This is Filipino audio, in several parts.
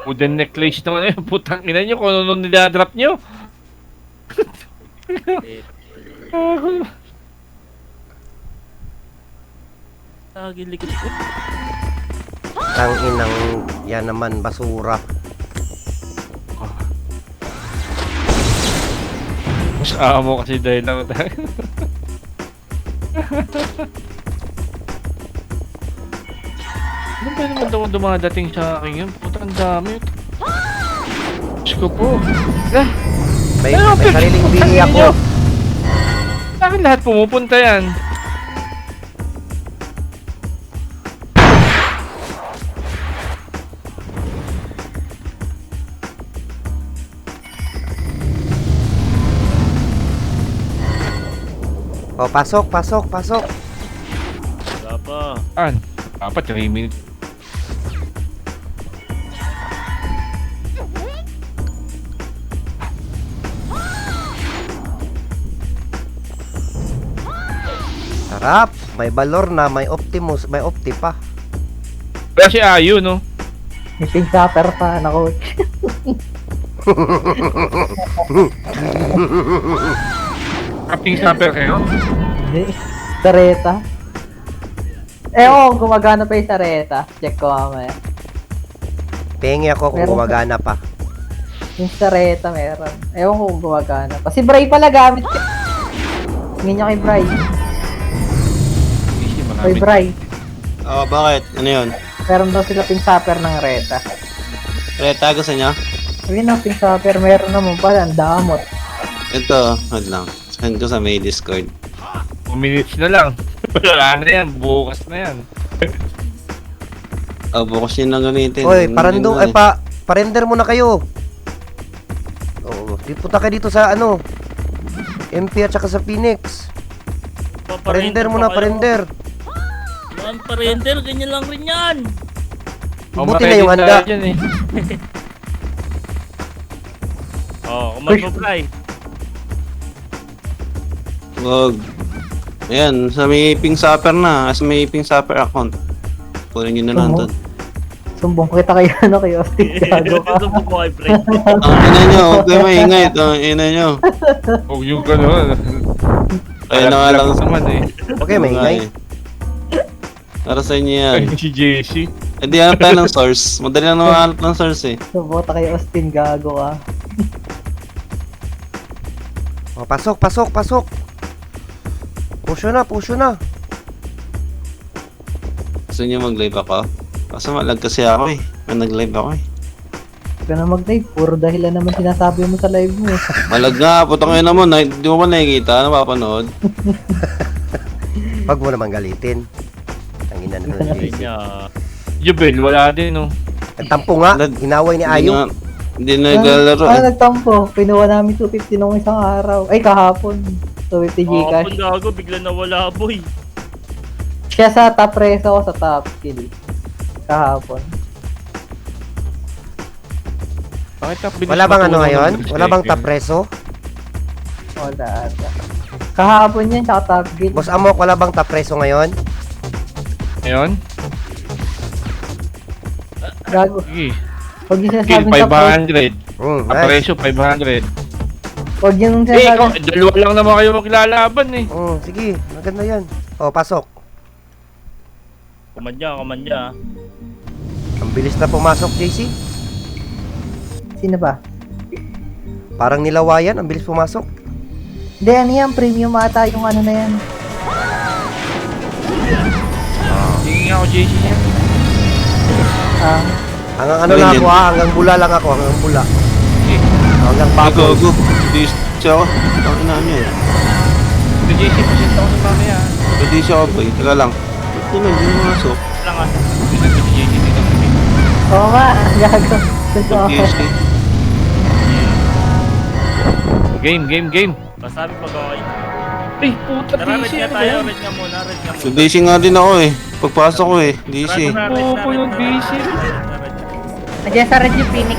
Wooden necklace naman yun. Putang ina nyo kung ano nila-drop nyo. Gilikot. Tang inang yan naman basura. Mas amo kasi dahil lang tayo. Ano ba naman daw dumadating sa akin yun? Putang dami. Diyos ko po. May Ano, sariling bini ako. Sa akin lahat pumupunta yan. Oh, pasok. Wala pa. Dapat 3 minutes. Sarap. May Valor na, may Optimus, may Opti pa. Kaya si Ayu, no? May pink sapper pa na coach. Kaping snapper kayo? Hindi. Sareta. Gumagana pa yung sareta. Check ko mamaya. Pengi ako kung Meron gumagana pa. Yung sareta meron. Ewan ko kung gumagana pa. Si Bray pala gamit. Tingin niya kay Bray. Easy, Kay marami. Bray. Oh, bakit? Ano yun? Meron daw sila pink sapper ng reta. Reta, gusto nyo? Sabihin ng pink sapper, meron naman pala. Ang damot. Ito, hold lang. Send ko sa may Discord. 2 minutes na lang. Wala na yan. Bukas na yan. Oh, bukas yun lang gamitin. Oy, Yun parando, din ay parender muna kayo. Oo, punta kayo dito sa ano, MP at saka sa Phoenix. Parender muna, parender. Yan, parender. Ganyan lang rin yan. Buti na yung handa. Dyan, eh. Kung mag-apply. Wag. Ayan, sa may ping sapper na. Sa may ping sapper account. Kunin nyo na lang doon. Sumbong kita kayo kay Austin. Gago ka. Sumbong ko kay Bray. Ang ina nyo, huwag kayo maingay. Ang ina nyo. Huwag yung gano'n. Kaya na nga lang. naman eh. Okay, maingay. Para sa inyo yan. Si JC. Hindi hanap tayo ng source. Madali lang naman hanap ng source eh. Sumbong kita kay Austin. Gago ka. Oh, pasok. Pusyo na. Gusto nyo mag-live ako? Kaso malag kasi ako eh. May nag-live ako eh. Huwag ka na mag-live. Puro dahilan naman sinasabi mo sa live mo. Malag nga, putang ina mo. Di mo ba nakikita? Napapanood? Wag mo naman galitin. Ang ina na ng Sabi JC. niya. Jubel, wala din, no? Nagtampo nga, hinaway ni Ayu. Hindi naglalaro eh. Nagtampo. Pinuha namin 250 nung isang araw. Ay, kahapon. 250 Gcash. Kapon gago, bigla nawala boy. Siya sa top reso, ako sa top kill. Kahapon. Bakit ang bilis Wala bang ano matulog ngayon? ng Wala bang striker? top reso? Wala ata. Kahapon yan, tsaka top kill. Boss Amok, wala bang top reso ngayon? Ngayon? Gago. Sige. Huwag yung Kill, sinasabing top reso. 500. Nice. Presyo, 500. Huwag yung Eh, ikaw, sinasabing... dalawa lang naman kayo maglalaban eh. Sige, maganda yan. Oh, pasok. Kumandya. Ang bilis na pumasok, JC. Sino ba? Parang nilawayan, ang bilis pumasok. Hindi, ano yan? Premium ata yung ano na yan. Sige nga ako, JC niya. Hanggang ano lang ako hanggang bula lang ako, hanggang bula. Hanggang Bago, bago. go. Hindi siya ako. Ang ina nyo eh. Ito, JC, pasenta ko ng mamaya. Hindi siya ako boy. Teka lang. Hindi mo masok. Lang ah. Pinag si JC dito. Oo nga, gago. Gusto ko. PSG. Game. Masabi pag okay. Eh, puta, Tara, red JC. nga Ano ba tayo. yan? Red nga muna. So DC nga din ako eh. Pagpasok ko eh. DC. Oo, yung DC. Nandiyan sa Red yung Phoenix.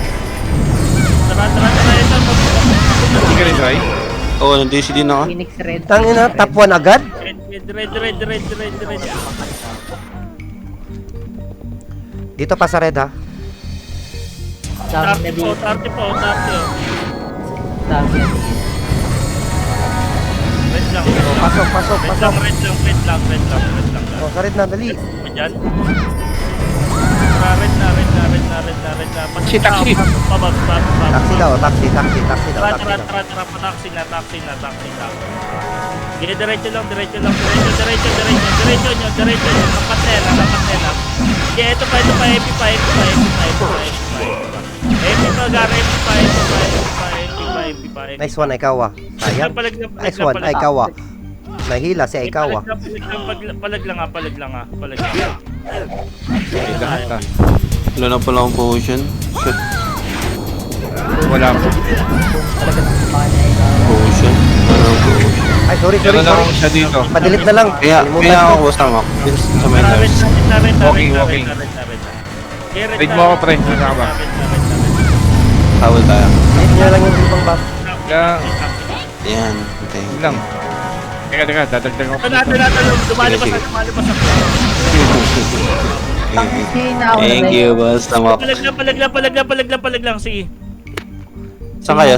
Tara. Ito. Hindi ka rin try? Oo, DC din ako. Phoenix Red. Tangina, top 1 agad? Red. Dito pa sa red ha. Dami 30 na po, dito. 30 po, 30 oh. Dami na dito. Red lang, Oh, pasok, pasok, red pasok. lang, red lang, red lang, red lang, red lang. Oh, sarit na, dali. Mo dyan. Red na, red na, red na, red na, red na. Si taxi. Pabab. Taxi daw, taxi daw, Tara, taxi tara, daw. tara, tara, taxi na. Sige, diretso lang. Diretso nyo. Lapat na yan. Sige, ito pa, MP pa. Nice one, ikaw ah. Sayang. Nice one, ikaw ah. Nahila si ikaw ah. Palag lang. Ay, lahat ah. Wala na pala akong potion. Shit, Wala po. Talagang sumahan niya ikaw. potion. Wala akong potion. Ay, sorry. Meron lang siya dito. Padelete na lang. Kaya ako kusama ko. Dun sa may nurse. Walking. Raid mo ako, pre. Kasama. Tawal tayo. Ayun nyo lang yung ibang buff. Kaya, Yan. Thank yun you. lang. Teka, dadagdag ako. Lumalabas ako. Thank you, boss. Tamak. Palag lang. Sige. Saan kaya?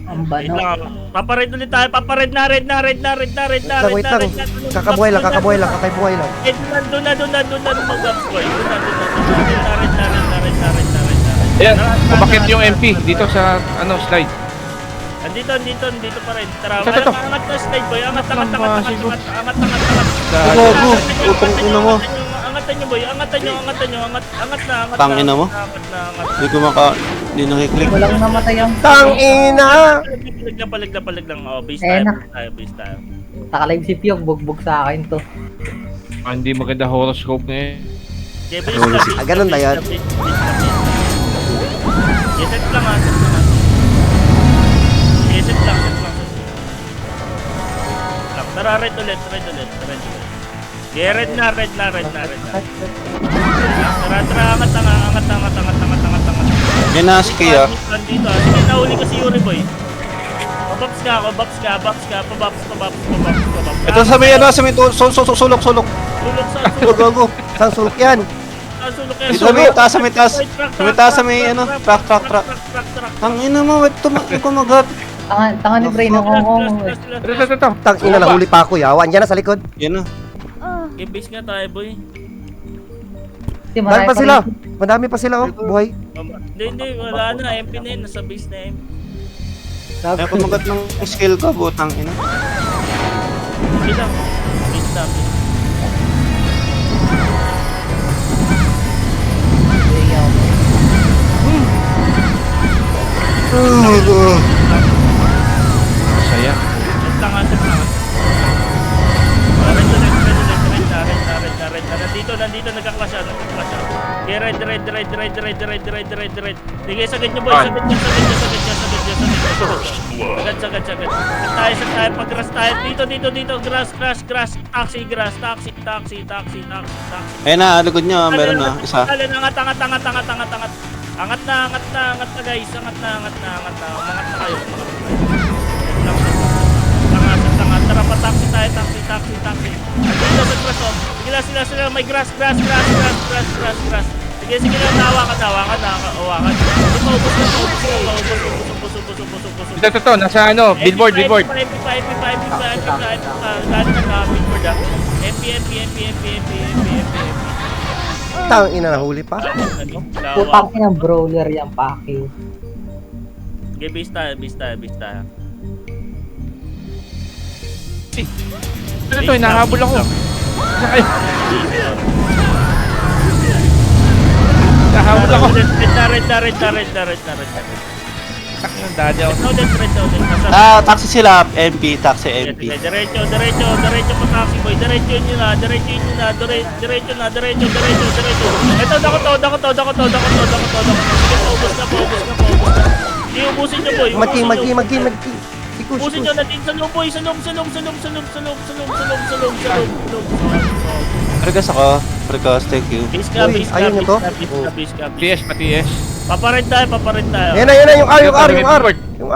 Ang Wait bano. lang. Papared ulit tayo. Papared na. Wait lang. Kakabuhay lang. Doon na. Mag-ups ko. Ayan, kumakit yung MP dito sa, slide. Andito pa rin. Tara, Ito. angat na slide boy. Angat. Gago. Utang ina mo. Angatan nyo boy. Angat na. Tangina mo? Hindi ko hindi nakiklik. Walang namatay ang Tangina! Palag lang. Oh, base Eh, tayo. nakalive si Pyong. Bugbog sa akin to. Hindi maganda horoscope ngayon. Okay, base Ah, ganun ba yan? Set lang ha. Set lang. Tara, red ulit. Okay, red na. Tara, angat. Yan na si Kia. Dito, sige, nahuli ko si Yuri boy. Pabaps ka. Pabaps. Ito sa may sulok. Sulok Gago. Saan sulok yan? sulok yan. Dito sa may taas. Sa may truck. Tangina mo, wait ko magat. Tanga ni Bray na kong. Ito. Tangina, nahuli pa ako yawa. Andyan na sa likod. Yan na. Okay, base nga tayo boy. Dami pa sila. Madami pa sila oh. Buhay. Hindi, wala na. MP na yun, nasa base na MP. Kaya kumagat ng skill ko, butang ina. Okay lang. Base na. Masaya. Set lang. Red na. Nandito, nagka-clash. Okay, red. Sige, sagad nyo boy. Sagad nyo. Sagad. Set tayo. Pag-grass tayo. Dito. Grass. Taxi. Ayun na, likod nyo, meron na, isa. Angat. Angat na guys. Angat na kayo. Tara pa, taxi tayo. Dito sa grass oh. Sige sila. May grass. Sige lang, hawakan. Hawakan. Paubos. Ito, nasa billboard. MP5. Lalo na billboard ah. MP. Tangina, nahuli pa. Putang ng brawler yan, Paki. Okay, base tayo. Ito, hinahabol ako. Hinahabol ako. Red na. Sakyan, dadi ako. Red. Taxi sila, MP. Diretso pa taxi boy. Diretso nyo na. Ito, dako to. Sige, paubos na. Hindi, ubusin nyo boy. Magi. Ubusin nyo natin sa loob boy. Sa loob. Regas ako. Regas, thank you. Base ka. ayun nyo to? TS. Papared tayo. Yan na, yung R.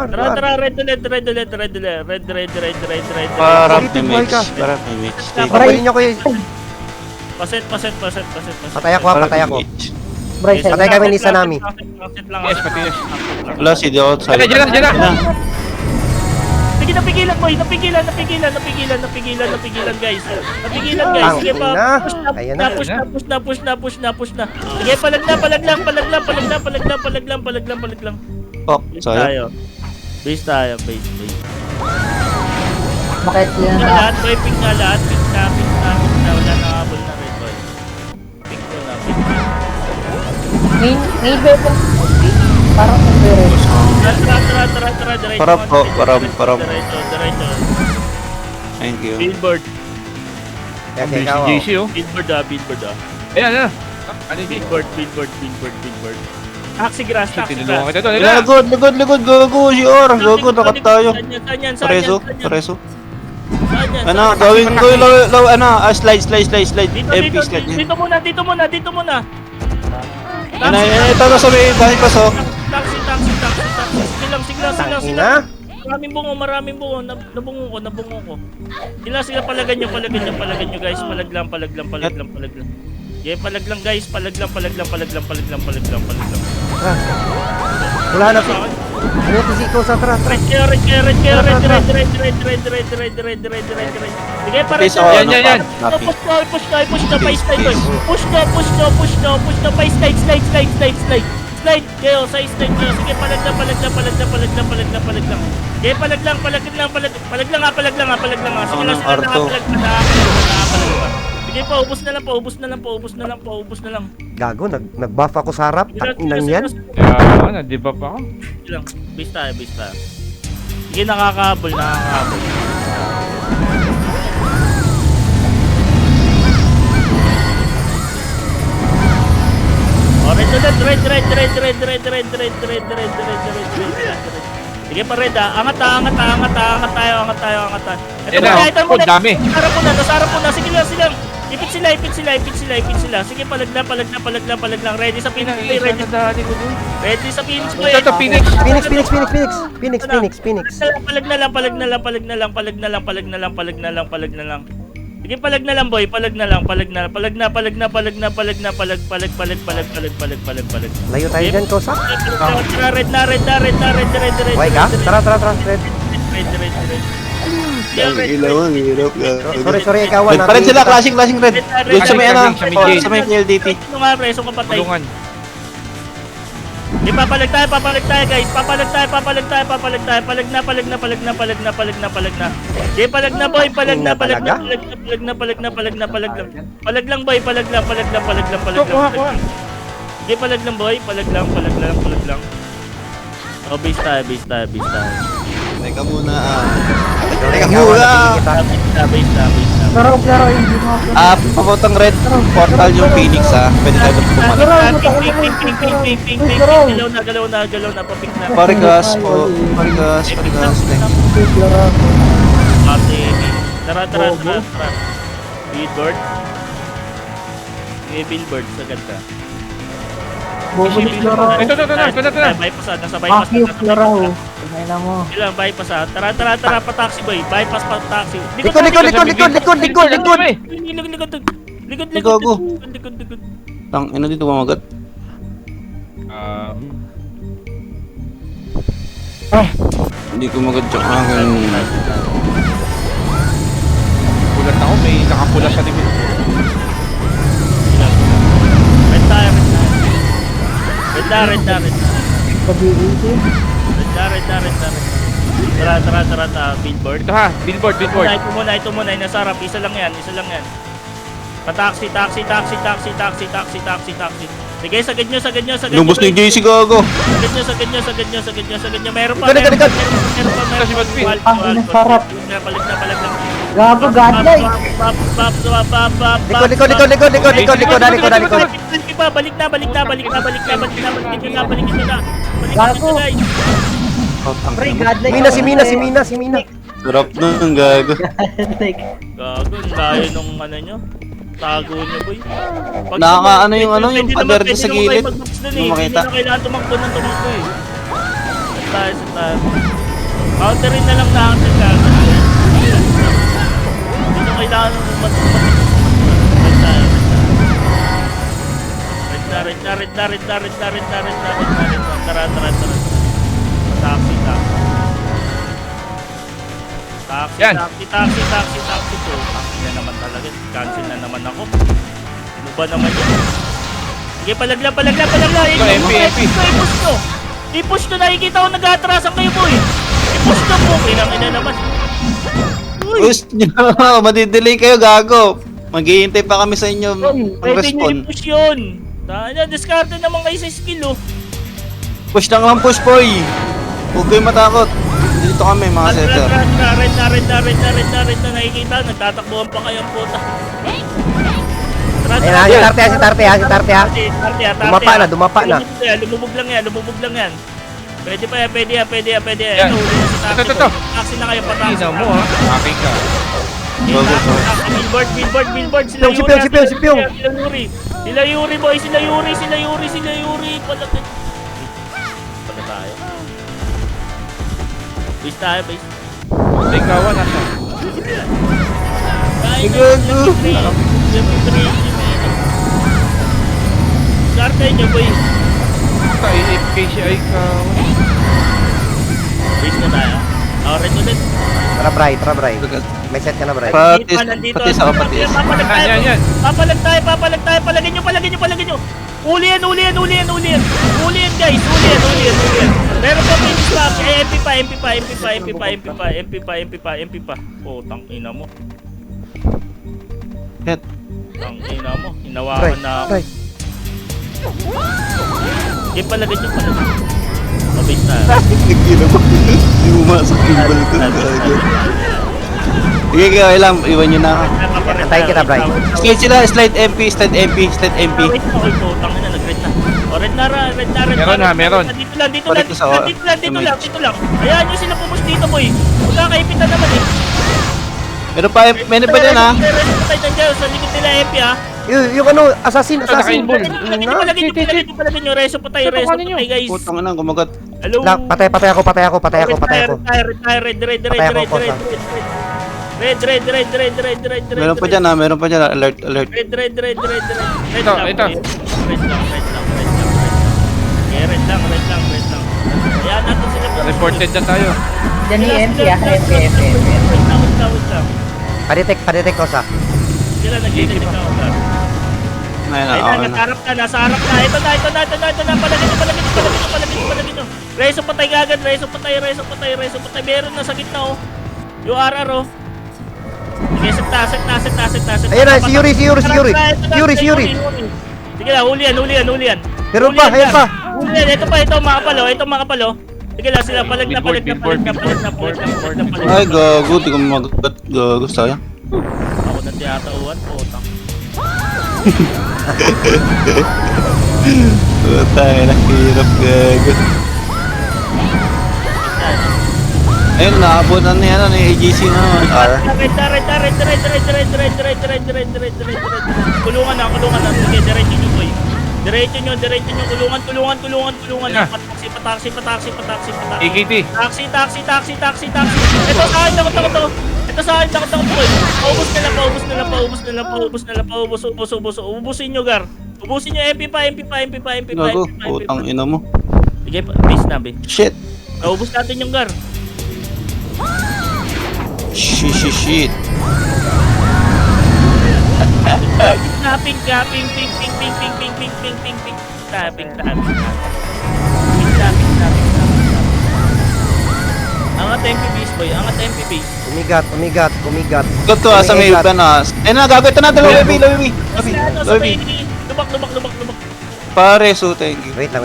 Tara, red ulit. Para Dito, may buhay ka. mage. Para may mage. Tara, Papayin niyo ko yun. Paset. Patay ako. mage. Bray, sa'yo. Patay kami ni Sanami. Transit lang. Yes, pati yes. Wala, si di outside. Diyan na. Sige, napigilan boy. Napigilan guys. Napigilan guys. Sige pa. Ayan na. Push na. Sige, palag lang. Fuck, Base sayang. tayo. Base. Bakit yan? Lahat boy, pick na lahat. Pick na. Wala na habol na rin boy. Pick na. Main weapon. Parang nag-rest. Tara. Diretso. Parap po, parap. Diretso. Thank you. Billboard. Okay, Si ikaw. JC oh. Billboard. Ayan. Ano yung Billboard. Taxi grass. tinulungan kita doon. Ligod, gago, si Or. Gago, nakat tayo. Pareso. Saan yan? Ano, gawin ko yung slide. MP slide. Dito muna. Ito na sa may dahil paso. Taxi. Sige lang. Ina. Maraming bungo. Nabungo ko. Sila palagan nyo guys. Palag lang. Yeah, palag lang guys. Palag lang. Wala na. Ano si ikaw sa tara. Red. Sige, Please, pares. Yan. Push na. Pace tayo. Push na. Pace slide. Slide kayo, sa slide kayo. Sige, palag lang. Okay, palag lang. Palag lang ha. Sige lang sila Arto. nakapalag pa. Sige, paubos na lang. Gago, nag-buff ako sa harap. Takinang yan. Kaya, di ba pa ako? Sige lang, base tayo. Sige, nakakahabol. Red. Sige pa red ah. Angat tayo. Ito muna. Dami. Nasarap mo na. Sige lang. Ipit sila. Sige, palag lang. Ready sa Phoenix. Ready sa Phoenix boy. Ito, Phoenix. Phoenix. Palag na lang. Sige, palag na lang boy. Palag na. Layo tayo dyan, Kosa. Red na. Why ka? Tara. Red. Ilawan, hirap. Sorry, ikawan. Pa rin sila, classic red. Doon sa may Sa may PLDT. Ito nga, preso ka patay. Tulungan. Papalag tayo guys. Papalag tayo. Palag na. Di palag na boy, palag na. Palag lang boy, palag lang. Kuha. Di palag lang boy, palag lang. Oh, base tayo. Teka muna. Base na. Laro, hindi mo ako. Papotang red portal yung Phoenix Pwede tayo pumalag. Ping. Galaw na, papik na. Parigas. Tara. Billboard. Sige, billboard sa ganda. Bubulit laro. Ito. Bypass nasa bypass Fuck you, laro. Tingnan na mo. Ilang bypass Tara, pa-taxi boy. Bypass pa-taxi. Likod. Likod. Tang, dito mamagat? Hindi ko magat yung akin. Kulat ako, may nakapula sa likod. Red tayo. Pag-iisip. Tara, billboard. Ito ha, billboard. Ito muna, nasarap. Isa lang yan. Pa-taxi. Sige, sagad nyo. Lumbos ni JC gago. Sagad nyo. Meron pa. Likod. Kasi Madpin. Ang sarap. Palag na. Gago, godlike. Likod. Balik na. Gago. Pre, godlike. Mina. Sarap nun, gago. Godlike. Gago, layo nung nyo. Tago nyo, boy. Yung pader dito sa gilid. Hindi Makita. na kailangan tumakbo eh. Saan tayo. Counterin na lang natin gago. Hindi na kailangan tumakbo. Red Tara. Taxi. Yan. Taxi to. Taxi na naman talaga. Cancel na naman ako. Ano ba naman yun? Sige, palagla. MP. I-push to. Nakikita ko nag-aatrasan kayo, boy. I-push to po. Kailangan na naman. Uy, Push nyo. Madidelay kayo, gago. Maghihintay pa kami sa inyo pwede nyo mag-respond. i-push yun. Discard naman kayo sa skill, oh. Push lang, boy. Huwag kayong matakot. Dito kami, mga setter. Red na nakikita. Nagtatakbuhan pa kayo ang puta. Ayan, si Tarte ha. Dumapa na. Lumubog lang yan. Pwede yan. Yan. Ito. Taxi na kayo, pataxi. Ina mo ha. Aking ka. Billboard. Si Pyong. Sila Yuri, boy. Sila Yuri. Palagay. Pala tayo. Base tayo. Ikaw nasa. Karte nyo, boy. Tayo KCI ka. Base na tayo. Red ulit. Tara, Bray. May set ka na, Bray. Pati sa kapatis. Yan. Papalag tayo. Palagin nyo. Uli yan, guys. Meron pa finish lap. MP pa. Oh, tang ina mo. Shit. Tang ina mo. Hinawakan na ako. Palagin nyo. Mabase na. Hindi umasok yung balkon. Sige, kaya lang. Iwan nyo na ako. Antayin kita, Bray. Slide sila. Slide MP. Wait na, tangin na, nag-red na. O, red na. Meron. Dito lang. Balik ko sa Dito lang. Hayaan nyo sila pumus dito, boy. Magkakaipitan naman eh. Meron pa dyan, ha? Resto tayo dyan, sa likod nila MP, ha. Yung assassin. Naka-involve. Palagin nyo, reso pa tayo, guys. Putang ina, gumagat. Hello. Patay ako. Red. Meron pa dyan, ha? Alert. Red. Ito. Red lang. Hayaan natin sila pumus. Reported na tayo. Diyan ni MP ah. MP. Wait lang. Padetect ko sa. Sila nag-detect na ako. Ayun, Ay, okay na. nasa harap na. Ito na. Palagin nyo. Reso patay agad. Reso patay. Meron na sa gitna, oh. Yung RR, oh. Sige, set. Ayun na, si Yuri. Sige lang, huli yan. Meron pa, ayun pa. Huli yan, ito makapalo. Sige lang, sila, palag na. Ay, gago. Di ko magagat. Gago, sayang. Ako na tiyatauan, potang. Tayo na, hirap, gago. Ayun, naabutan niya na ni AGC na naman. R. Red. Kulungan na. Sige, diretso nyo, boy. Diretso nyo, kulungan na. Yeah. Pataksi. EKT. Taxi. Ito sa akin, takot, boy. Paubos na lang. Ubusin nyo, Gar. Ubusin nyo, MP pa. Gago, putang ina mo. Sige, base na, be. Shit. Naubos natin yung Gar. Shit. Tapping. Angat MP base, boy. Umigat. Got to, sa may ban, ha? Ayun na, gago. Ito na, dalawa, Lowi. Lubak. Pare, so thank you. Wait lang.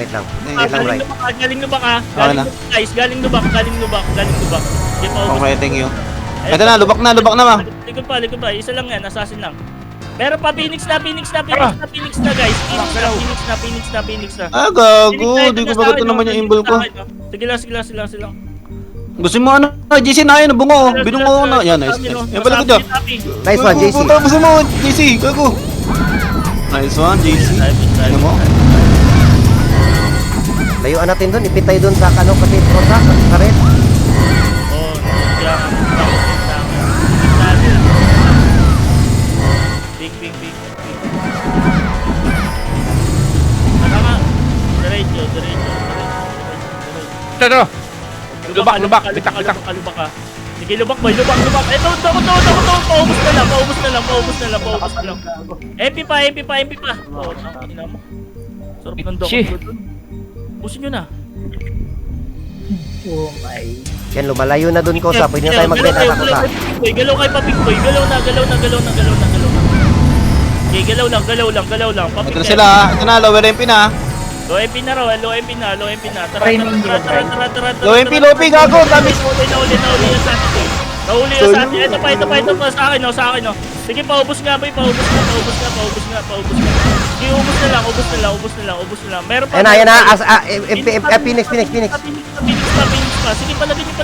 Bray. Galing lubak, ha. Okay na. Guys, galing lubak. Sige, paubos. Okay, thank you. Ito na, lubak na, ma. Likod pa. Isa lang yan, assassin lang. Meron pa, Phoenix na, guys. Phoenix na. Ah, gago. Di ko bagat naman yung imbol ko. Sige lang. Gusto mo ano? JC na yun, bungo. Binungo na. Yan, nice. Yan pala ko dyan. Nice one, JC. Gusto mo, JC. Gago. Nice one, JC. Ano mo? Layuan natin doon, ipitay doon sa kasi porta, sa red. Oh, kaya Big. Ito, ito. Lubak, lubak. Bitak, bitak. Lubak ka. Sige, lubak boy, lubak. Ito. Paubos na lang. MP pa. Oh, ina mo. Sarap ng doko Shit. doon. Pusin nyo na. Oh my. Yan, lumalayo na dun, Kosa. Pwede na tayo magbenta sa Kosa. Galaw kay Papik Boy. Galaw na. Okay, galaw lang. Papik Ito na sila. Ito na, lower MP na. Low MP na. Tara. Low MP, gago. Dami. Nahuli yan sa atin. Ito pa. Sa akin. Sige, paubos nga. Paubos nga. Sige, ubos na lang. Meron pa. Ayan na. Phoenix. Phoenix pa. Sige, palagin nyo.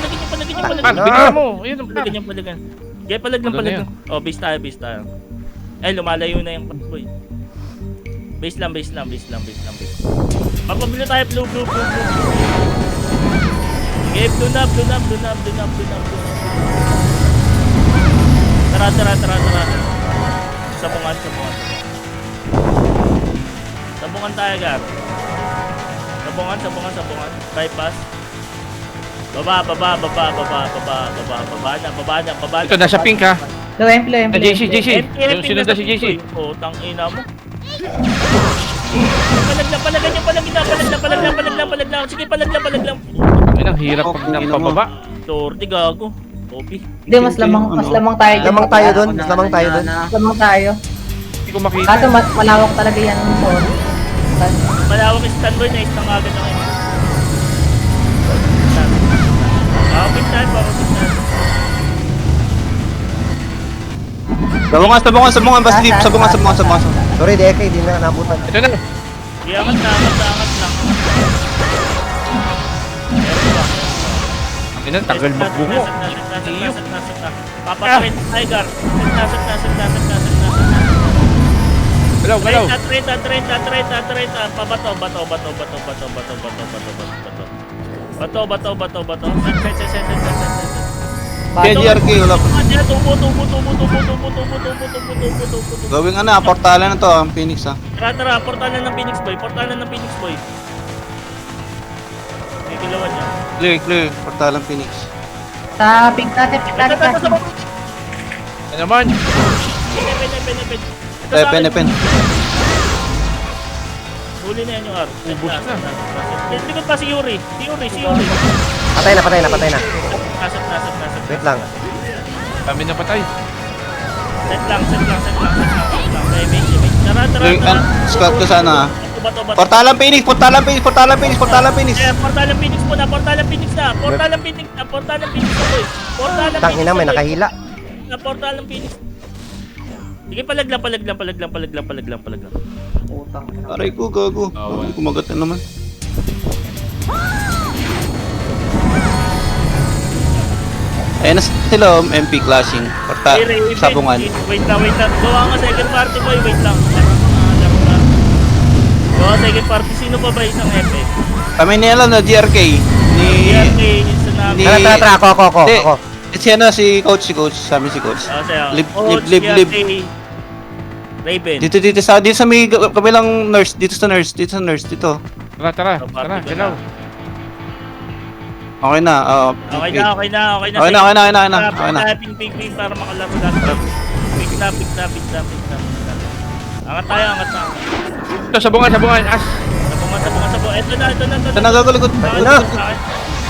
Bigyan mo. Ayun ang Palagan. Kaya palag. Oh, base tayo. Ay, lumalayo na yung boy. Base lang. Papabilo tayo, blue. Sige, blue na. Tara. Sabungan. Sabungan tayo, Gar. Sabungan. Bypass. Baba na. Ito, nasa pink ha. Low MP. JC. Yung sinundan si JC. Oh, tangina mo. Palag lang. Sige, palag lang. Ayun, ang hirap pag napababa. Sorry, gago. Copy. Hindi, mas lamang tayo. Lamang tayo dun. Lamang tayo. Hindi ko makita. Kaso malawak talaga yan. Sorry. Malawak yung standby na isang agad na ngayon. Pakapit tayo. Sabungan. Basta deep. Sabungan. Sorry, Deke. Hindi na nabutan. Ito na. Angat lang. Ayun, tagal magbungo. Nasag. Papatarin tayo, Tiger. Nasag. Galaw. 30. Pabato. Bato. Set. Kaya GRK, wala pa. Tubo. Gawing portalan na to, ang Phoenix Tara, portalan ng Phoenix Boy. May kilawan niya. Clear, portalan Phoenix. Sa pink natin. Ano naman? Pen. Huli na yan yung R. Ubus na. Likod pa si Yuri. Patay na. Nasag. Wait lang. Kami napatay. Set lang. Damage. Tara. Squad ko sana. Bato. Portalan Phoenix. Portalan Phoenix na. Portalan Phoenix na, boy. Tangina, may nakahila. Portalan Phoenix. Sige, palag lang. Utang. Aray ko, gago. Kumagat na naman. Ayun na sila, MP clashing. Sabungan. Wait lang. Gawa nga second party, boy. Wait lang. Gawa second party. Sino pa ba isang epic? Kami nila na GRK. DRK, sa namin. Tara, ako. Si coach. Sabi si coach. Lib. DRK, Raven. Dito sa may kabilang nurse. Dito sa nurse. Tara. Galaw. Okay na. Okay na. Ping para makalaro lahat. Pick na. Angat tayo. Ito, sabungan. As. Sabungan. Ito na. Ito na, gago, likod. Ayun na.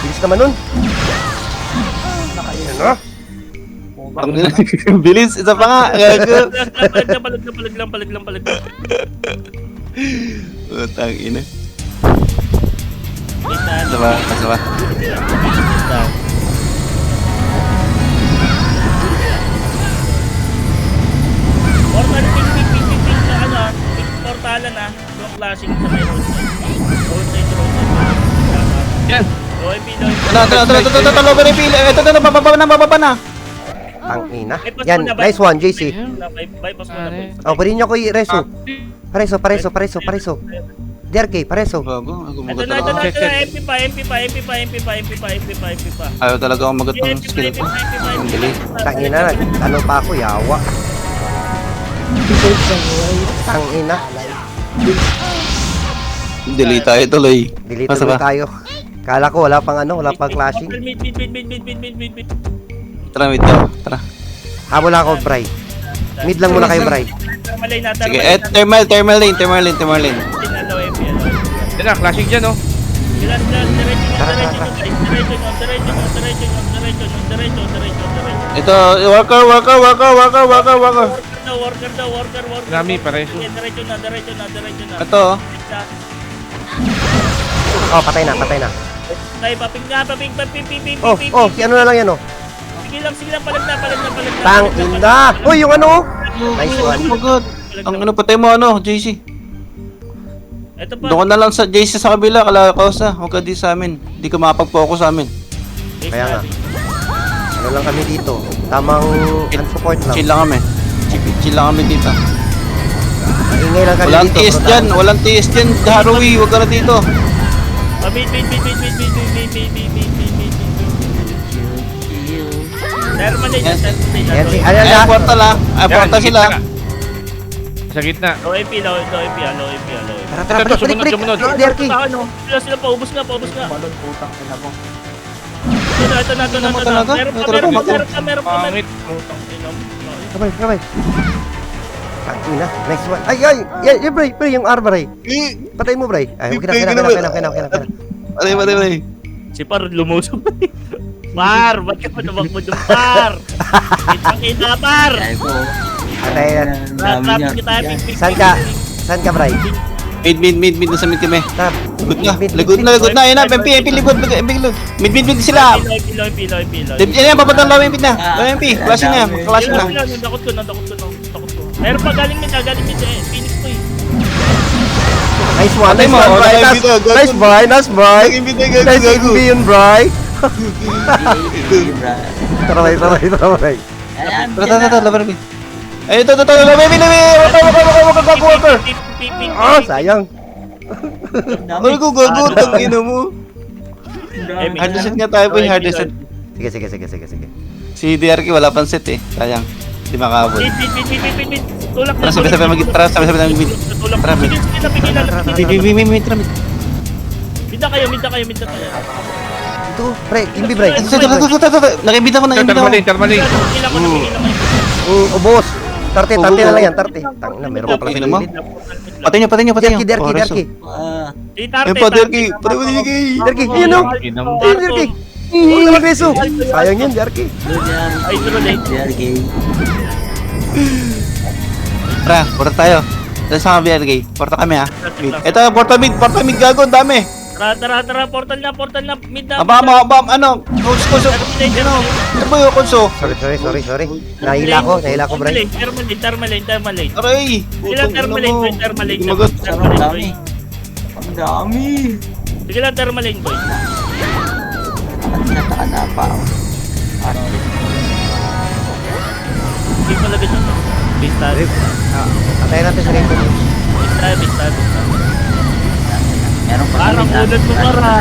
Bilis naman nun. Bilis, isa pa nga. Gago. Palag lang. Utang ina. Isa. Sama. Portal ping na portalan na. Yung clashing sa may roadside. Yan. OMP. Ito, lower yung pili. Ito, bababa na. Tangina. Yan, nice one, JC. Bypass mo na, boy. Oh, pwede nyo ko i-reso. Pareso. DRK, pareso. Gago, ako Ito magat na. talaga. MP pa. Ayaw talaga ako magat ng skill ko. Ang galing. Tangina, ano pa ako, yawa. Tangina. Delete tayo tuloy. Delete Basta tuloy ba? tayo. Kala ko wala pang ano, wala pang clashing. Mid. Tara, wait daw. Tara. Habol ako, Bray. Mid lang muna kayo, Bray. Thermalay na, Sige, thermalay na. thermal lane. Hello, MP. Yan na, classic dyan, oh. Diretso. Ito, worker. Worker daw. Marami, pareho. Diretso na. Ito, oh. Oh, patay na. Tayo, paping. Oh, si ano na lang yan, oh. Sige lang, palag na. Tang inda. Uy, yung ano, oh. Nice one. Oh my god. Ang ano, patay mo ano, JC. Ito pa. Doon ka na lang sa JC sa kabila, kala Kosa. Huwag ka di sa amin. Di ka makapag-focus sa amin. Kaya nga. Ano lang kami dito. Tamang support lang. Chill lang kami. Chill lang kami dito. Ingay lang kami Walang dito. TS bro. dyan. Walang TS dyan. Haroui, huwag ka na dito. Mid. Thermalay na. Ayan, si, Ay, ayan, portal ah. Ay, portal sila. Sa gitna. Low MP. Tara, Ito, balik. sumunod. DRK. Sila, paubos nga. Ito na. talaga? Meron pa. Pangit. Kabay. Tang ina. Nice one. Ay. Yan, Bray, yung R, Bray. Patay mo, Bray. Ay, okay na. Patay. Si Par lumusog. Par, ba't ka pa tumakbo doon, Par? Kita, Par! Patay yan. Trap kita, Saan ka, Bray? Mid. Nasa mid kami. Tap. Lagot na. Ayun na. MP likod. Mid sila. Low. Yan, papunta low MP na. Low MP. Flashing na. Takot ko na. Meron pa galing mid, Phoenix ko eh. Nice one, Patay mo, Bray. patay mo, gago. Nice, Bray. Nice MB yun, Bray. Tara, Bray. Tara, laban namin. Ay, ito, laban. Worker. Oh, sayang. Ano ko gago? Tangina mo. Hard reset nga tayo po, hard reset. Sige. Si DRK wala pang set eh. Sayang. Di makabol. Mid. Tulak na. Tara, sabay-sabay mag-mid. Tara, mid. Tulak Tara, na. mid. Pigilan. Mid. Mid na kayo. Ito, Bray. MB, Bray. Nakibita ko. Thermalin. Pigilan ko. Ubos. Tarte na lang yan, tarte. Tangina, meron pa pala Tingnan mo. sa Patay niyo. DRK. Ayun pa, DRK. Patay mo, DRK. DRK, yun o. Inam. Ayun, DRK. Huwag naman beso. Sayang yun, DRK. Ay, tuloy. Tara, porta tayo. Tara sa DRK. Porta kami ha. Ito, porta mid gago, ang dami. Tara, portal na, mid na. Abam, ano? Kunso. Ano ba yung kunso? Sorry. Nahila ko, Bray. Thermalin. Aray! Sila thermalin. Gumagot. Ang dami. Sige lang, thermalin, boy. Natakana pa ako. Hindi mo lagay siya. Bista. Atayin natin sa Rainbow. Bista. Meron pa Parang kami ulat mo, para.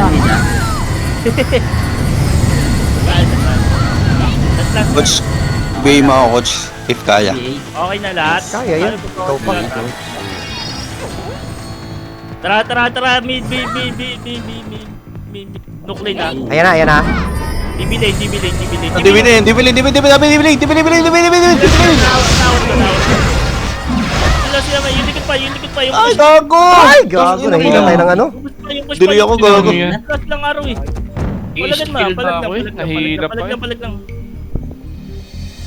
Coach, bay mo ako, coach. If kaya. Okay na lahat? Kaya yan. Ikaw pa. Tara, mid. Nukli na. Ayan na. Dibili. Sila, yung likod pa. Ay, gago! Ay, gago. Nahila tayo ng ano. Dili ako, gago. Natras lang araw eh. Palagan mo, I-skill na ako eh. Nahihirap pa eh. palag lang.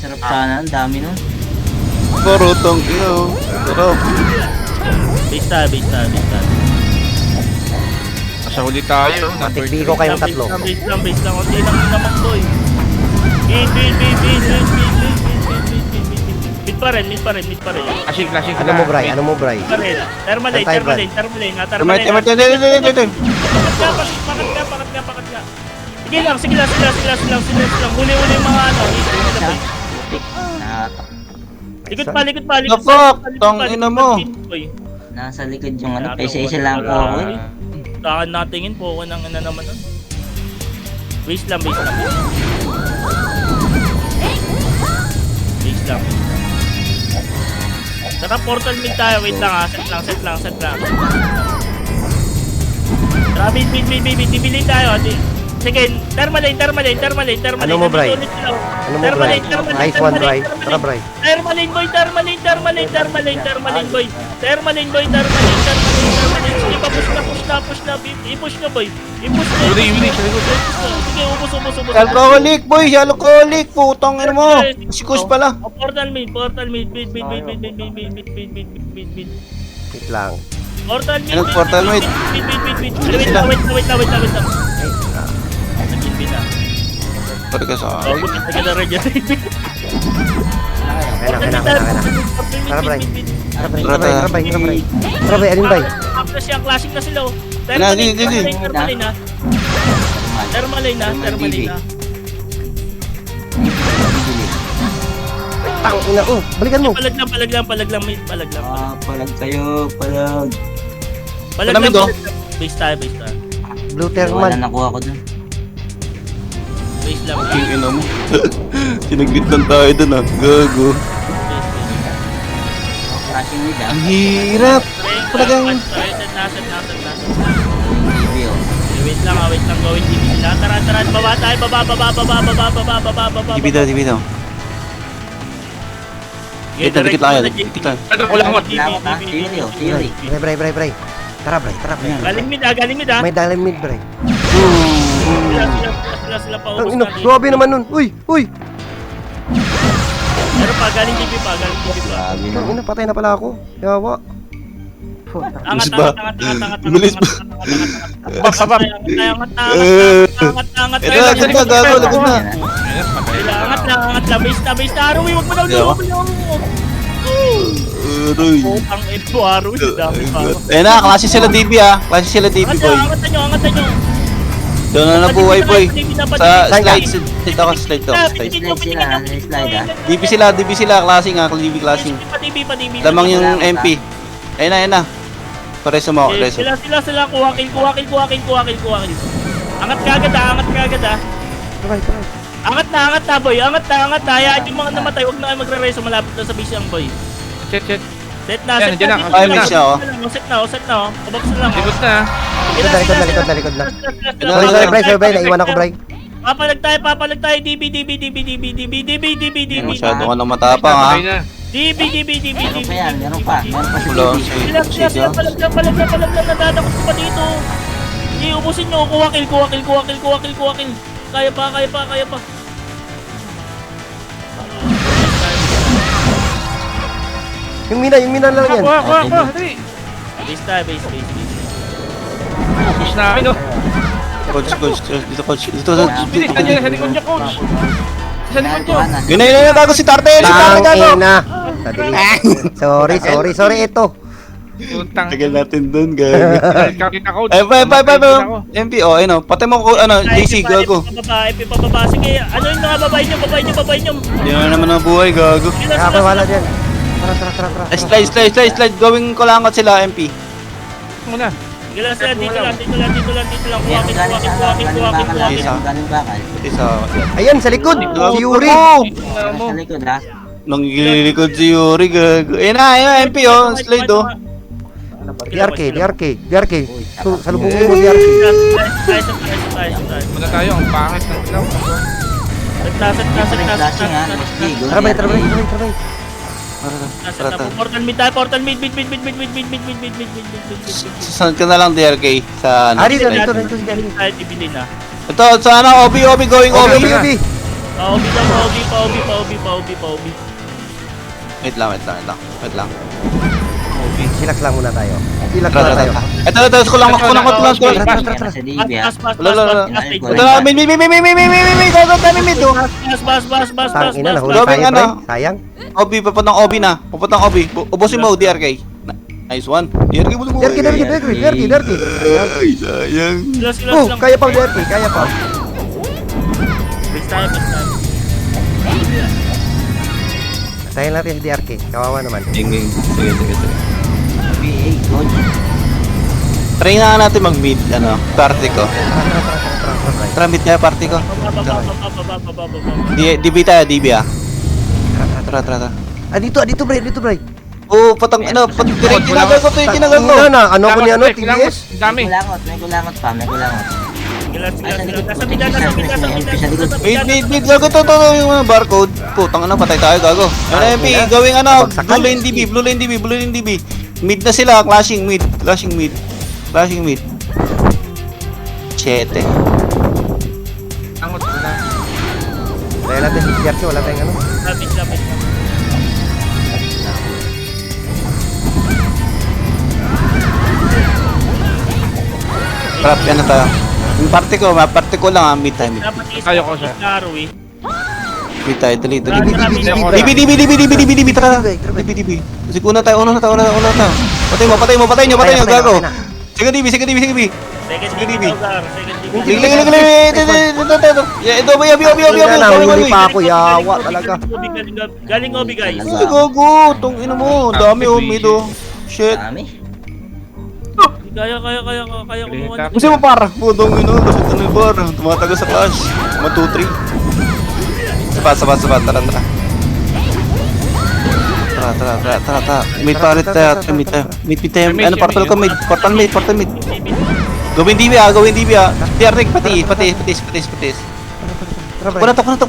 Sarap sana, ang dami nun. Korotong iyo. Sarap. Bista. Nasa huli tayo. Matikbi ko kayong tatlo. Base lang. Kunti lang naman to eh. Base. Mid pa rin. Classic. Ano mo, Bray? Thermalin. Thermalin. Pakat ka. Sige lang. Huli yung mga ano. Likod pa. Napok! Tangina mo. Nasa likod yung ano, isa-isa lang po ako eh. Saan natingin po ako ng ano naman nun. Base lang. Tara, portal mid tayo. Wait lang ha. Set lang. Mid. Dibili tayo. Sige, thermalane. Ano mo, Bray? Ulit sila. Ano mo, Bray? Nice one, Bray. Tara, Bray. Thermalane boy. Sige, push na. I-push na, boy. Yuri, sa likod. Sige, ubos. Alcoholic, boy! Alcoholic! Putang ina mo! Si Kus pala. Portal mid. Wait lang. Portal mid. Anong portal mid? Wait lang. Nag-inbit na. Pwede ka sa Oh, buti na regenerate. Kaya na. Tara, Bray. Tara, Bray. Alin, Bray? Tapos yung classic na sila, oh. Hindi. Thermalane na. Tang ina ko. Balikan mo. Palag lang, mid. Palag. Palag kayo, palag. Palamig, oh. Base tayo. Blue Wala thermal. nakuha ko dun. Base lang. King ina mo. Sinaglit lang tayo dun ah. Gago. Crashing mid ah. Ang hirap. Talagang... Nasan. Review. Wait lang, gawin TV sila. Tara, baba tayo, baba. Dibi daw. Dikit lang. Ano ko lang. Lakot ah. Theory. Bray. Tara, Bray. Galing mid ah. May dalim mid, Bray. Sila pa Ang ubos ina, na. grabe naman nun. Uy. Pero pa, galing TV pa. Grabe Ang no. ina, patay na pala ako. Yawa. Angat. Bilis ba? Angat. Agad ka, gago. Lagod na. Angat lang. Base na. Arawi, wag mo daw Yawa. Aroy. Ang ito, Arawi. Dami pa. Ayun na, klase sila DB ah. Klase sila DB boy. Angat nyo. Doon na nabuhay boy. Sa Saan slide. Dito ka, slide to. Slide. Slide ah. DB sila. Klaseng ah. DB klaseng. Pa DB. Lamang yung MP. Ayun na. Pareso mo, pareso. Sila. Kuwakil. Angat ka agad ah. Try. Angat na, boy. Angat na. Hayaan yung mga namatay. Huwag na kayo magre-reso. Malapit na sa base ang boy. Shit. Set na. Yan, nandiyan na. Dito Ay, lang. may siya, oh. Set na. Kabaks na lang. Likod na. Likod na. Ano, Sorry, Bray. Naiwan ako, Bray. Papalag tayo. DB. Masyado ka na matapang ha. Patay na. DB. Meron pa Wala sa Sila. Palag lang. Nadadakot ko pa dito. Sige, ubusin nyo. Kuwakil. Kaya pa. Yung mina lang yan. Kuha. Dali. Base tayo. Push na akin, oh. Coach. Dito coach. Dito Bilis na dyan sa likod niya, coach. Sa likod niyo. Yun na gago si Tarte. Si Tarte gago. Tangina. Sorry, ito. Puntang. Tagal natin dun gago. Kakita, coach. Ay, MP, oh, ayun oh. Patay mo ko, JC, gago. Pababa. Sige, ano yung mga babay nyo. Hindi na naman nabuhay, gago. Kaya wala dyan. Tara. Slide. Gawing ko lang sila, MP. Muna. Sige lang sila, dito lang. Meron galing Kuwakil. sa galing bakal. Isa. Ayan, sa likod. Si Yuri. Sa likod ah. Nang gililikod si Yuri, gago. Ayun na, MP, oh. Slide, oh. DRK. Salubungin mo, DRK. Tayo. Muna tayo. Ang pangit ng ilaw. Flashing ah. Go. Tara, Bray. Portal mid tayo. Saan ka na lang, DRK? Sa ano? Dito. Tayo tibili na. Ito, sana OB, going OB. Obi. Pa-OB. Wait lang. Chillax lang muna tayo. Ito, ko lang. Tara. Sa DB ah. Ito na, mid, gago kami mid, oh. Bas. Tangina, nahuli Gawing tayo, ano? Bray. Sayang. OB, papuntang OB na. Ubusin mo, DRK. Nice one. DRK mo mo. DRK. Ay, sayang. Oh, kaya pa, DRK. Kaya pa. Base tayo. Tayo natin si DRK. Kawawa naman. Sige. BA coach. Try na natin mag-mid, party ko. Tara, mid kaya party ko. DB tayo, DB ah. Tara. Dito, Bray. Oo, patang ano, direct ginagawa ko, ginagawa ko. Tangina na, ano ko ni ano, Kulangot, kulangot. TBS? Ang dami. May kulangot pa, may kulangot. Gilas, Ay, sa likod, nasa bida, nasa bida, nasa bida, sa likod. nasa bida. Wait, gago to yung mga barcode. Putang ano, patay tayo, gago. Ano, MP, gawing ano, Bagsakan. blue lane DB. Mid na sila, clashing mid. Chete. Angot ko na. Kaya natin si Jerky, wala tayong ano. Lapit. Trap yan na tayo. Yung parte ko lang mid time. Dapat Kaya ko siya. Laro eh. Mid tayo, dali. DB, tara. DB. Kasi una tayo. Patay mo, gago. Sige DB. Second DB. DB. Ito ba, yabi. Nahuli pa ako, yawa talaga. Galing Obi guys. Ay, gago. Tong ina mo. Dami mid oh. Shit. Dami. Kaya kumuha. Kasi mo para. Putong ina. Kasi ito na yung bar. Tumatago sa clash. 1, 2, 3. Sabat. Tara. Mid parit tayo. Mid tayo. Ano, portal ko mid. Portal mid. Gawin DB ah. TRX patis. Tara, Takbo na. Takbo.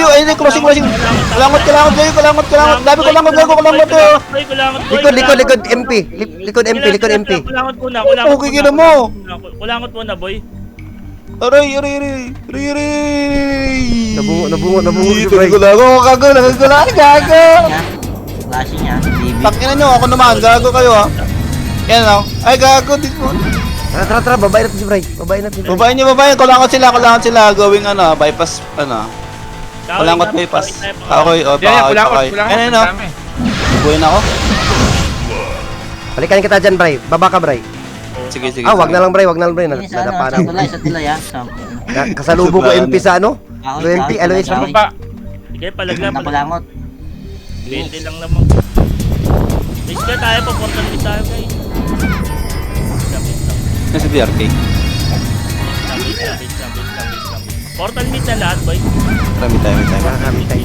Ay, crossing. Kulangot kayo. Dami kulangot kayo. Likod, MP. Likod MP. Kulangot muna. Okay, gina mo. Kulangot muna, boy. Aray. Nabungo si Bray. Gago. Flashing niya, baby. Takinan nyo, ako naman. Gago kayo ha. Yan o. Ay, gago. Tara, babae natin si Bray. Babayin nyo. Kulangot sila. Gawing ano, bypass, ano. Kulangot bypass. Ako'y, Yan, kulangot. Yan, Ang no. dami. Buhin ako. Balikan kita dyan, Bray. Baba ka, Bray. Sige. Wag na lang, Bray. Ini sa Nadapa na. sa tulay ya. Kasalubong ko MP sa ano? MP, LOS. Sa baba. Sige, palagla. Nakulangot. 20 lang naman. Miss ka tayo, papunta namin tayo guys. Nasa DRK. Sabit. Portal meet na lahat, boy. Marami tayo. Marami tayo.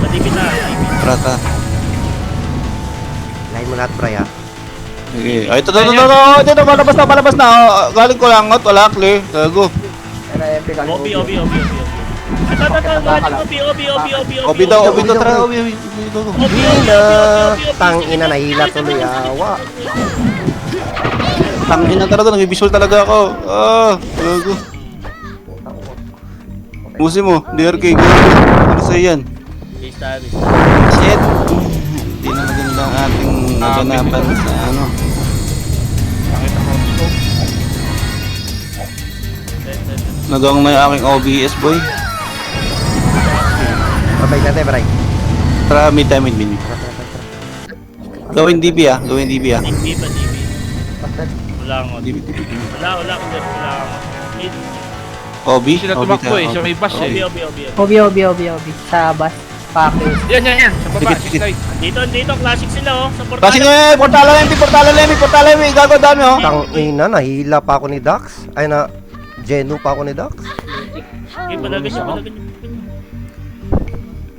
Madipit na. Trata. Lahin mo lahat, Bray, ha? Sige. Ay, ito, palabas na. Galing kulangot, wala, clear. Gago. Obi. Ito, Obi. Obi daw, tara, Obi. Tangina, nahila tuloy, yawa. Tangina talaga, nag-visual talaga ako. Gago. Musi mo, DRK, gago. Ano sa'yo yan? Bista. Shit. Hindi na maganda ang ating naganapan sa ano. Nakita ko ang scope. Nagawang na yung aking OBS, boy. Babay natin, Bray. Tara, mid. Gawin DB ah. DB. Kulangot. DB. Wala ko dyan. Kulangot. Mid. OB? Sila tumakbo eh. Siya may bus eh. Obi. Obi. Sa bus. Package. Yan. Sa baba. Sige. Slide. Dito, classic sila oh. Sa portal. Kasi nga, portalan MP. Gago, dami oh. Tangina, nahila pa ako ni Dax. Ay, Geno pa ako ni Dax. Okay, palagan niyo.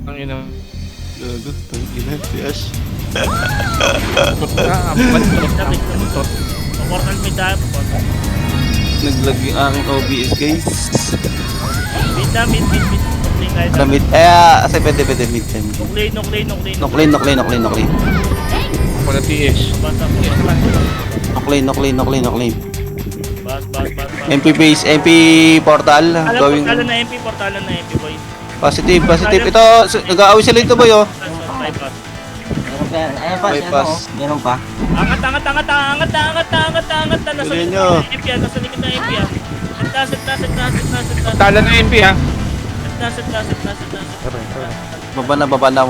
Ang ina. Gago, tangina, Ash. Sa portal meet tayo. Naglag yung aking OBS, guys. Mid. Tara, mid. Asa pwede, mid. Noclane. Wala TS. Noclane. Bas. MP base, MP portal. Gawing Portalan na MP, boy. positive. Ito, nag-aaway sila ito, boy, oh. Bypass. Bypass. Meron pa. Angat na. Nasa Galing likod nyo. na MP yan. Nasa. Tala na MP ha. Nasa. Baba na.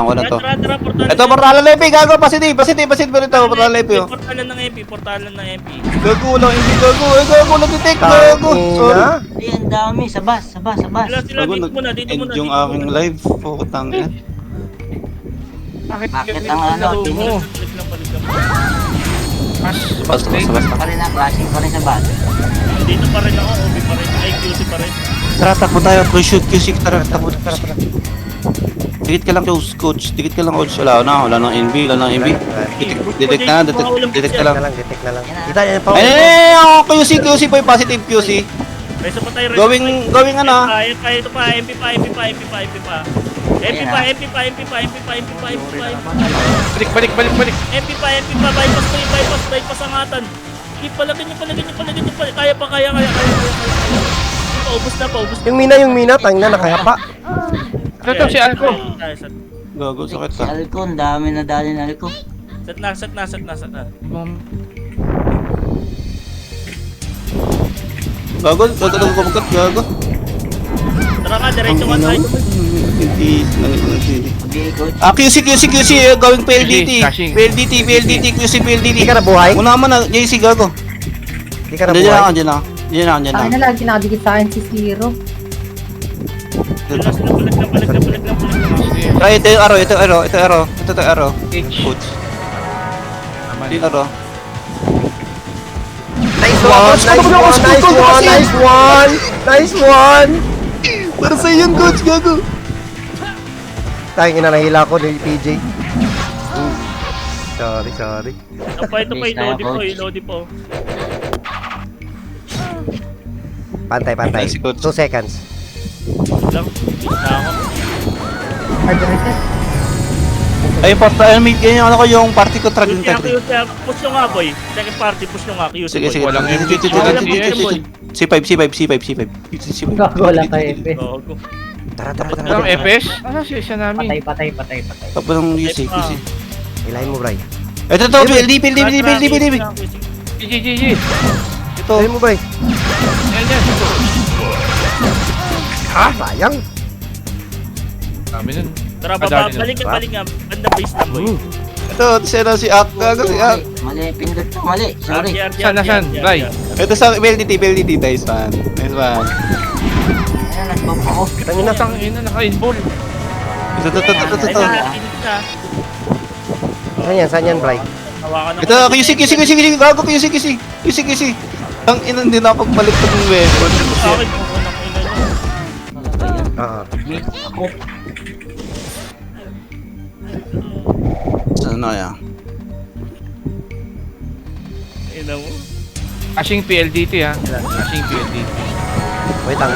Wala to. Tara, portalan. Ito, portalan na MP. Gago, positive pa ito. Portalan na MP, oh. Portalan ng MP. Gago, walang MP. Gago, nag-detect. Gago. Sorry. Tangina. Ay, ang dami. Sa bus. Sila, Gago, dito muna. nag-end yung aking live. Pukutang yan. Bakit ang ano, mo? Balik lang. Basta. Pa rin ang flashing pa rin sa bus. Dito pa rin ako. Obi pa rin. QC pa rin. Tara, takbo tayo. QC, tara. Takbo. Dikit ka lang, coach. Dikit ka lang, coach. Wala nang NB, wala nang NB. Detect na, detect ka lang. Detect na lang. Kita yan pa. Ay, QC po yung positive QC. Reso pa tayo, Gawing ano? Ito pa, MP pa. Balik. MP pa, bypass angatan. Palagyan nyo. Kaya pa. Paubos na. Yung mina, tangina nakayapa. Ito si Alco. Gago, sakit Si ka. Alco, ang dami na dali na Alco. Set na. Gago, kumagat, gago. Tara ka, diretso ka tayo. Hindi. Okay, coach. QC, gawing PLDT. Caching. PLDT, QC, PLDT. Hindi ka nabuhay? Una mo na, JC, gago. Hindi ka Diyan nabuhay? lang. Tayo na lagi nakadikit sa akin si Zero. Palag lang. Ay, ito yung arrow. Ito yung arrow. H. Coach. Naman. Ito yung arrow. Nice one! Para sa yun, coach, gago. Tangin na nahila ko ni PJ. Sorry. Ito pa, Lodi po. Pantay. Nice, coach. 2 seconds. Lang, Hard reset. Ay, yan yung ano ko, yung party ko, Dragon Tag. push nyo nga, boy. Second party, push nyo nga. Sige. Walang MB. C5. Gago lang tayo, Epe. Tara. Ang FS? Ano siya namin? Patay. Tapos ng UC. Ilahin mo, Bray. Ito, PLD. GG. Ito. Ilahin mo, Bray. Yan. Sayang. Kami nun. Tara, balik nga. Banda base na, boy. Ito, si Ak. Gago si Ak. Mali, pindot ko, mali. Sorry. Saan? Bray. Ito sa PLDT. Nice one. Ayan, nag-bump ako. Tangin na. Putang ina, naka-involve. Ito. Saan yan, Bray? Hawakan Ito, QC. Gago, QC. Ang ina, hindi na pagbalik ko ng weapon. Akin po, unang ina nyo. Talaga yan. Oo. Ako. Ano yan? Ina mo. Caching PLDT ha. Caching PLDT. Wait lang.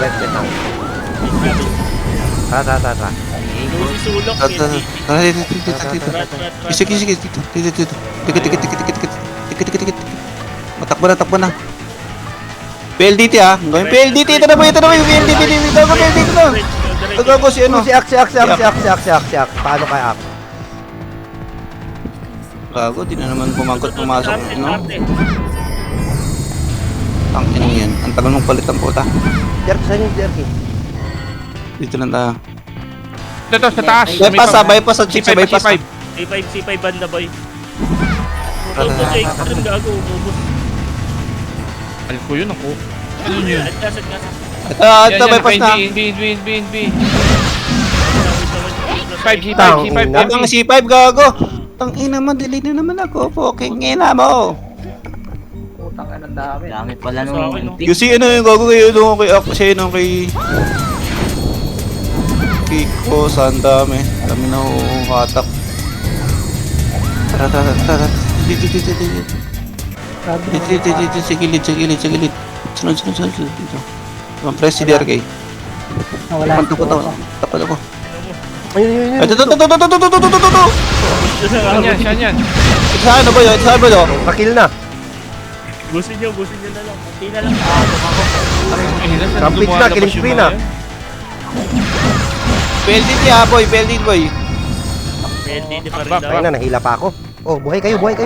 Tara. Lucy Sulok, Tikit. Matakbo na. PLDT ah. Gawin PLDT. Ito na po. PLDT. Gago, PLDT na. Gago si ano. Si Ak. Paano kay Ak? Gago, di na naman pumasok. Ano? Tangin yan. Ang tagal mong palit ang puta. Jerky, saan yung Jerky? Dito lang tayo. Ito, sa taas. Bypass sa chip. Bypass. C5 banda, boy. Ito, extreme gago, ubus. Alco yun ako. Ano yun? Adjust. Ito, bypass na. NB. 5 Ang C5, gago. Tangina mo, delay na naman ako. Fucking ina mo. Putang anong dami. Dami pala nung MP. Kasi ano yung gago kayo doon kay Ak, siya yun kay Kiko, saan dami na hukatak. Tara. Dito. Sa gilid. Sunod. Dito. Compress si DRK. Wala. Tapat ako. Ayun. Ito. Saan yan? Saan ba yun? Pakil na. Busin nyo na lang. Kunti na lang. Rampage na, killing spree na. PLDT boy. PLDT pa rin daw. Ayun na, nahila pa ako. Oh, buhay kayo. Yung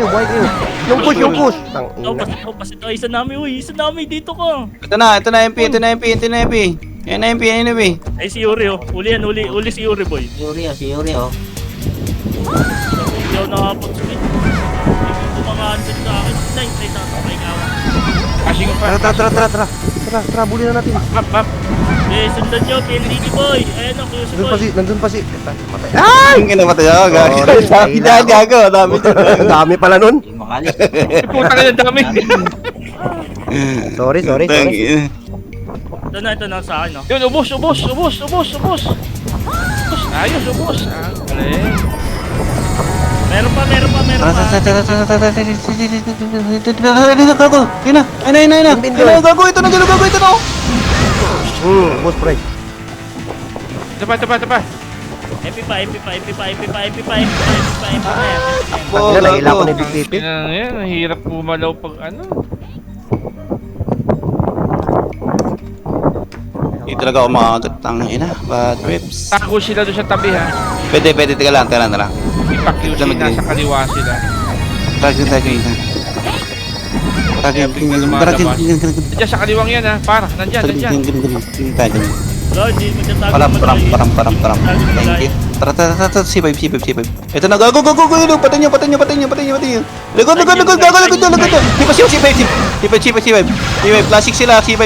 push. Pas ito, isa namin dito ko. Ito na MP. Yan na MP. Ay si Yuri oh. Uli si Yuri boy. Si Yuri, oh. Hindi ako nakapag-spin. Hindi ko mga answer sa akin. Hindi tatapay ka ako. Caching pa. Tara, buli na natin. Up. Eh, sundan nyo, PLDT boy. Ayun ang QC boy. Nandun pa si... Matay. Ang kinamatay ako, gago. Gago, dami dyan. Ang dami pala nun. Hindi makali. Putang ina, dami. Sorry. Tangina. Ito na sa akin, no? Yun, ubos. Ayos, ubos. Galing. Meron pa. Gago. Ayun na. Gago, ito na. Boss Bray. Ito pa. MP pa. Pag na, nahila ko ni Big Pipi. Yan, ang hirap pumalaw pag ano. Hindi talaga ako makagat ng ina. Bad trips. Tago sila doon sa tabi ha. Pwede. Teka lang. Ipakiw sila Lamig-lamig. sa kaliwa sila. Tagin. Diyan sa kaliwang yan ha. Para, nandyan. Lord, di magtatago. Param. Thank you. Tara. C5. Ito na, gago. Patay niyo. Lagod. Di pa siya, C5. Classic sila, C5.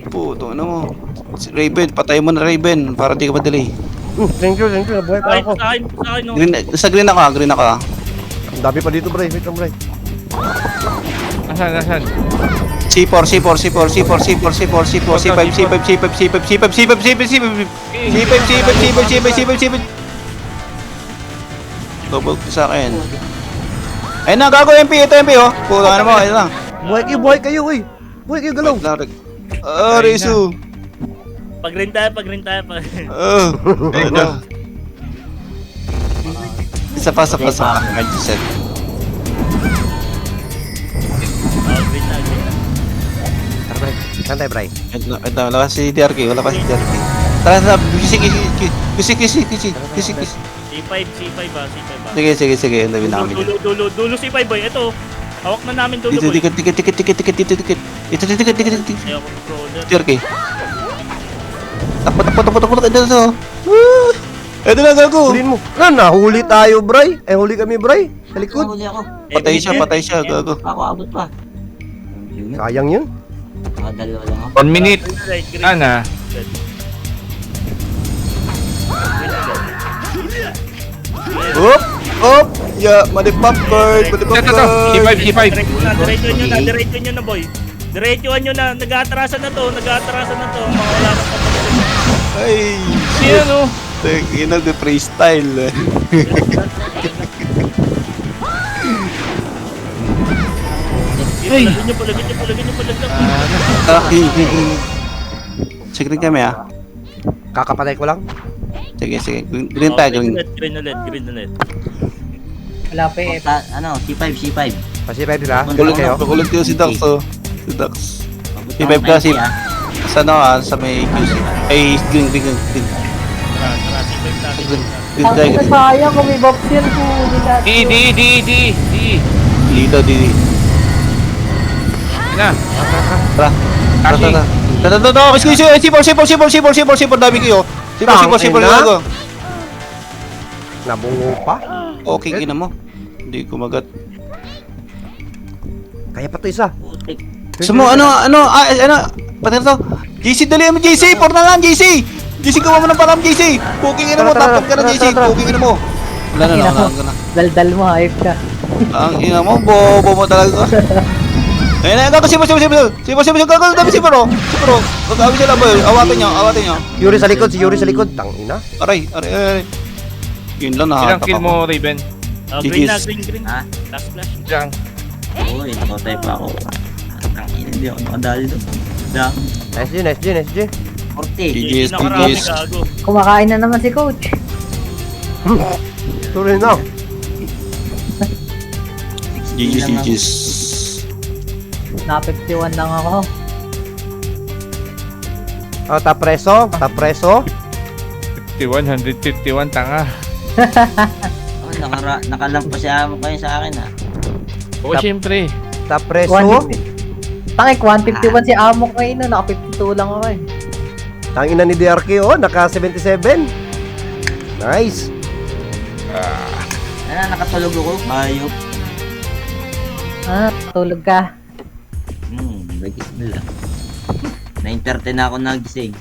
Puto, ano mo. Raven, patay mo na Raven, para di ka pa-delay. Thank you. Nabuhay pa ako. Sa akin, no? Sa green ako. Ang dami pa dito, Bray. Wait lang, Bray. Nasaan? C4. Double sa akin. Ayun na, gago MP. Ito MP, oh. Puto, ano mo, ayun lang. Buhay kayo, uy. Buhay kayo, galaw. Resu. Pag-rin tayo. Ayun na. Isa pa. Magdiset. Green na. Tara, Bray. Santay, Bray. Ito, wala pa si DRK. Tara, kisi. C5 ba? Sige, ang dami namin. Dulo C5 boy. Ito. Hawak na namin dulo boy. Dikit. Ito. Ayoko controller. DRK. Takbo. Ito na, gago. Hulin mo. Nahuli tayo, Bray. Huli kami, Bray. Sa likod. Huli ako. Patay siya, gago. Ako abot pa. Sayang yun. Dalawa lang ako. 1 minute. Green. Ana. Op. Ya, mali popcorn. Ito. C5. Diretso nyo na boy. Diretsoan nyo na. Nag-aatrasan na to. Mga wala nang kapatid. Ay, Yan o. ina de freestyle. Ay. Palagin nyo. Sige kami ah. Kakapatay ko lang. Sige. Green tayo. Green ulit. Wala pa eh. C5. Pasipay nila. Kulang Kayo. Kulang kayo si Dax oh. Si Vibe kasi sa ano sa may QC. Ay, green. Tara, C5 natin. Green tayo. Sayang kung may box yan. Huli natin. Di. Dito. Na. Tara. C4 dami kayo. C4 gago. Nabungo pa. Okay, ina mo. Hindi kumagat. Kaya pa to isa. Putik. Sumo, ano, pati to. JC, dali mo, JC, 4 na lang, JC. JC, gawa mo ng param, JC. Cooking ina mo, Tara, tapon ka na, JC. tara. Cooking ina mo. Wala na. Daldal mo, hype ka. Ang ina mo, bobo mo talaga. Ayun na, gago, sipor, gago, dami sipor, oh. Gagawin sila, boy. Awatin nyo. Yuri sa likod. Tangina. Aray. Yun lang, Ilang nakataka kill ko. mo, Raven? Green na, Tigis. green. Ha? Last flash. Diyan. Uy, nakotay pa ako. Ang ina, hindi ako nakadali doon. Dami. Nice G. 40. Tigis. Nakarami gago. Kumakain na naman si coach. Tuloy na. GG's. Na 51 lang ako. Oh, top preso. 151, tanga. Oh, nakalampas si amo kayo sa akin ha. Oo, syempre. Top preso. 150. Tangik, 151 si Amo kayo no. Naka 52 lang ako eh. Tangina ni DRK, oh. Naka 77. Nice. Nakatulog ako. Ayop. Tulog ka. Bagis nila. 9:30 na ako nagising.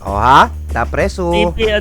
Oh ha? Top preso. TP,